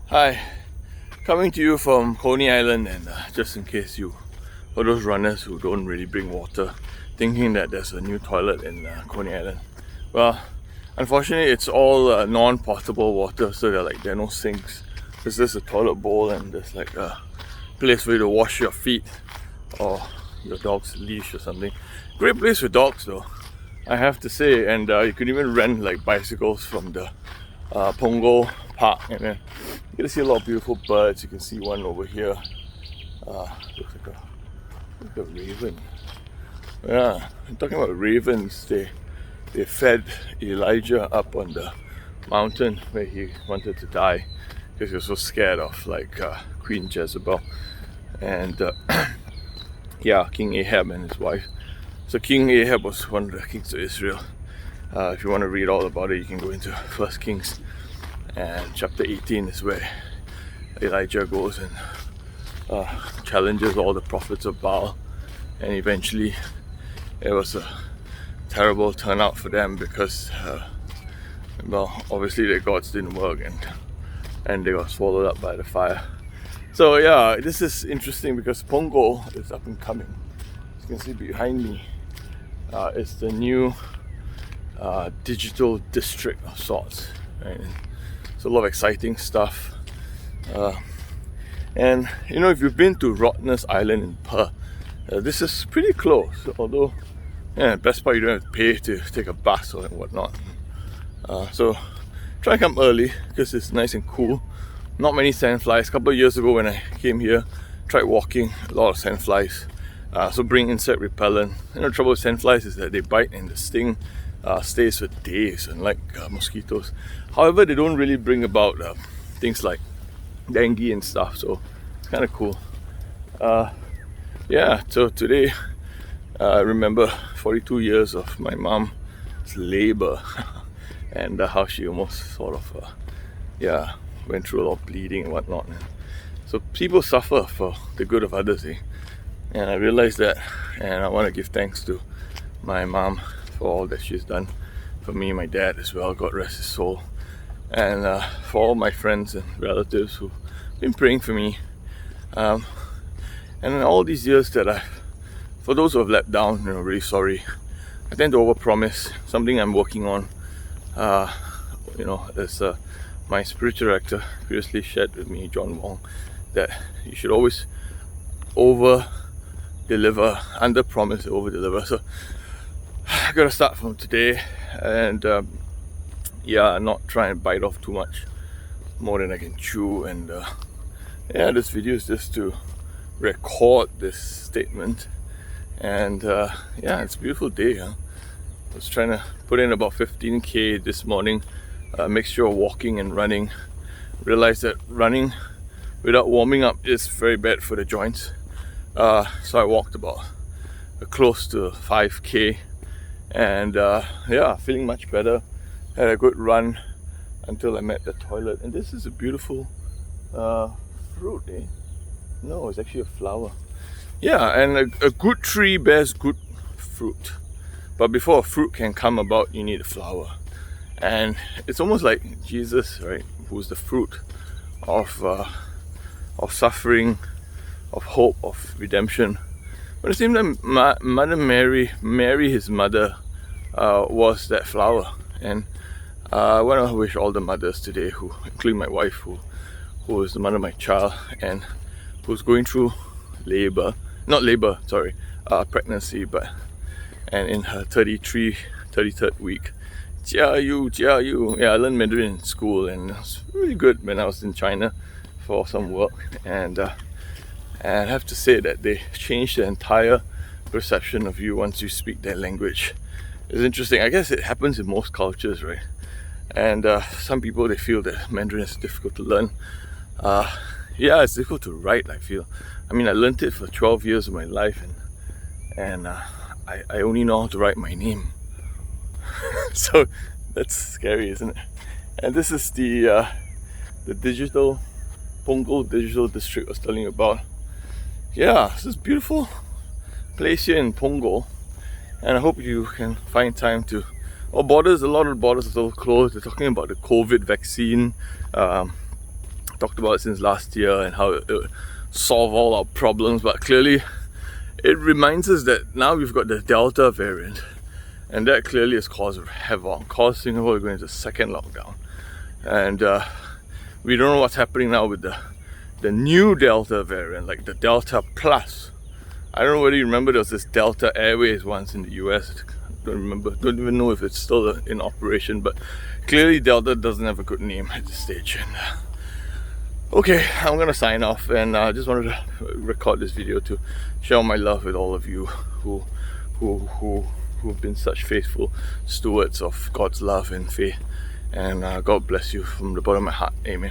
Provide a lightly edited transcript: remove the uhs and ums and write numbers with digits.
Hi, coming to you from Coney Island, and just in case for those runners who don't really bring water, thinking that there's a new toilet in Coney Island. Well, unfortunately, it's all non-potable water, so there are no sinks. There's just a toilet bowl, and there's like a place for you to wash your feet or your dog's leash or something. Great place for dogs, though, I have to say, and you can even rent like bicycles from the Punggol Park, and then you get to see a lot of beautiful birds. You can see one over here. Looks like a raven. Yeah, I'm talking about ravens. They fed Elijah up on the mountain where he wanted to die because he was so scared of Queen Jezebel and King Ahab and his wife. So King Ahab was one of the kings of Israel. If you want to read all about it, you can go into 1 Kings, and chapter 18 is where Elijah goes and challenges all the prophets of Baal, and eventually it was a terrible turnout for them because obviously their gods didn't work, and they got swallowed up by the fire. So yeah, this is interesting because Punggol is up and coming. As you can see behind me, it's the new digital district of sorts, right? It's a lot of exciting stuff, and if you've been to Rottnest Island in Perth, this is pretty close, although best part, you don't have to pay to take a bus or whatnot. So try and come early because it's nice and cool. Not many sandflies. A couple of years ago when I came here, tried walking, a lot of sandflies. So bring insect repellent. The trouble with sandflies is that they bite and the sting stays for days, unlike mosquitoes. However, they don't really bring about things like dengue and stuff, so it's kind of cool. So today I remember 42 years of my mom's labor and how she almost sort of went through a lot of bleeding and whatnot. So people suffer for the good of others, and I realized that, and I want to give thanks to my mom for all that she's done for me, my dad as well, God rest his soul, and for all my friends and relatives who've been praying for me, and in all these years that for those who have let down, really sorry. I tend to overpromise. Something I'm working on, as my spiritual director previously shared with me, John Wong, that you should always over deliver, under promise, over deliver. So I gotta start from today, and not try and bite off too much more than I can chew. And this video is just to record this statement. And it's a beautiful day. I was trying to put in about 15k this morning, a mixture of walking and running. Realized that running without warming up is very bad for the joints. So I walked about close to 5k, and feeling much better. Had a good run until I met the toilet. And this is a beautiful fruit, eh? No, it's actually a flower. Yeah, and a good tree bears good fruit. But before a fruit can come about, you need a flower. And it's almost like Jesus, right? Who's the fruit of suffering, of hope, of redemption. But at the same time, Mother Mary, his mother, was that flower. And I want to wish all the mothers today, including my wife, who is the mother of my child, and who's going through pregnancy, and in her 33rd week. 加油, 加油. Yeah, I learned Mandarin in school, and it was really good when I was in China for some work. And I have to say that they changed the entire perception of you once you speak their language. It's interesting. I guess it happens in most cultures, right? And some people, they feel that Mandarin is difficult to learn. It's difficult to write, I feel. I mean, I learned it for 12 years of my life, and I only know how to write my name. So that's scary, isn't it? And this is the Punggol digital district I was telling you about. Yeah, this is beautiful place here in Punggol, and I hope you can find time to. A lot of the borders are still closed. They're talking about the COVID vaccine talked about it since last year and how it would solve all our problems, but clearly it reminds us that now we've got the Delta variant, and that clearly has caused havoc, caused Singapore going into second lockdown. And we don't know what's happening now with the new Delta variant, like the Delta Plus. I don't know whether you remember there was this Delta Airways once in the US. Don't even know if it's still in operation, but clearly Delta doesn't have a good name at this stage. And okay, I'm gonna sign off, and I just wanted to record this video to share my love with all of you who've been such faithful stewards of God's love and faith. And God bless you from the bottom of my heart. Amen.